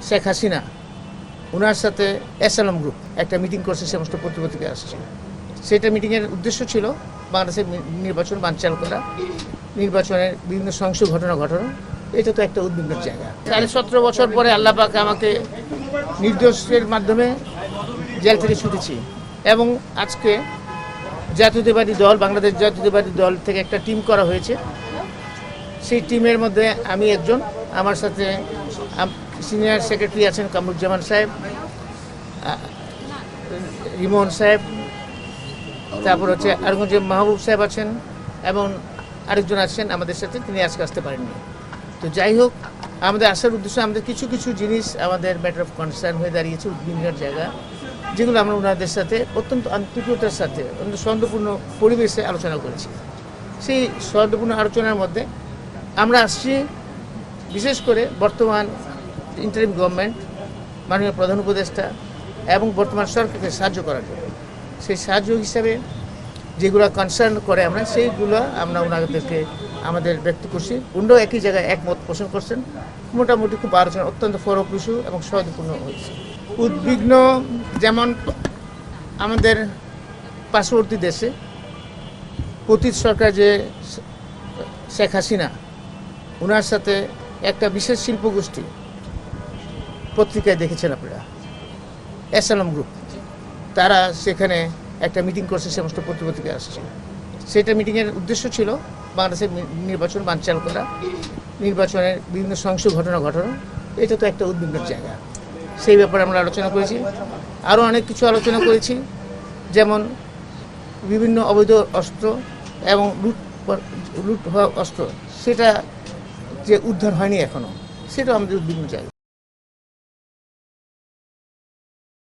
শেখ হাসিনা ওনার সাথে SLM group একটা meeting করছে, সমস্ত পত্রিকা আসছে। সেটা মিটিংয়ের উদ্দেশ্য ছিল বাংলাদেশের নির্বাচন বানচাল করা, নির্বাচনের বিভিন্ন সহিংস ঘটনা ঘটানো। এটা তো একটা উদ্বিগ্নের জায়গা। 17.5 বছর পরে আল্লাহ পাক আমাকে নির্দোষের মাধ্যমে জেল থেকে ছুটেছি এবং আজকে জাতীয়তাবাদী দল, বাংলাদেশ জাতীয়তাবাদী দল থেকে একটা টিম করা হয়েছে। সেই টিমের মধ্যে আমি একজন, আমার সাথে সিনিয়র সেক্রেটারি আছেন কামরুজ্জামান সাহেব, রিমন সাহেব, তারপর হচ্ছে আরগঞ্জ মাহবুব সাহেব আছেন এবং আরেকজন আছেন আমাদের সাথে, তিনি আজকে আসতে পারেননি। তো যাই হোক, আমাদের আসার উদ্দেশ্য আমাদের কিছু কিছু জিনিস আমাদের ম্যাটার অফ কনসার্ন হয়ে দাঁড়িয়েছে, উদ্বিগ্নের জায়গা, যেগুলো আমরা ওনাদের সাথে অত্যন্ত আন্তরিকতার সাথে অত্যন্ত সৌহার্দ্যপূর্ণ পরিবেশে আলোচনা করেছি। সেই সৌহার্দ্যপূর্ণ আলোচনার মধ্যে আমরা আসছি বিশেষ করে বর্তমান ইন্টারিম গভর্নমেন্ট, মাননীয় প্রধান উপদেষ্টা এবং বর্তমান সরকারকে সাহায্য করার জন্য। সেই সাহায্য হিসাবে যেগুলো কনসার্ন করে আমরা সেইগুলো আমরা ওনাদেরকে আমাদের ব্যক্ত করছি। ওনারাও একই জায়গায় একমত পোষণ করছেন। মোটামুটি খুব আলোচনা অত্যন্ত ফলপ্রসূ এবং সৌহার্দ্যপূর্ণ হয়েছে। উদ্বিগ্ন যেমন আমাদের পার্শ্ববর্তী দেশে পতিত সরকার যে শেখ হাসিনা ওনার সাথে একটা বিশেষ শিল্পগোষ্ঠী, পত্রিকায় দেখেছেন আপনারা, এসএলএম গ্রুপ, তারা সেখানে একটা মিটিং করছে, সমস্ত পত্রিকা আসছে। সেটা মিটিংয়ের উদ্দেশ্য ছিল বাংলাদেশের নির্বাচন বানচাল করা, নির্বাচনের বিভিন্ন সহিংস ঘটনা ঘটানো। এটা তো একটা উদ্বিগ্নের জায়গা। সেই ব্যাপারে আমরা আলোচনা করেছি। আরও অনেক কিছু আলোচনা করেছি, যেমন বিভিন্ন অবৈধ অস্ত্র এবং লুট হওয়া অস্ত্র, সেটা যে উদ্ধার হয়নি এখনও, সেটাও আমাদের উদ্বিগ্ন জায়গা।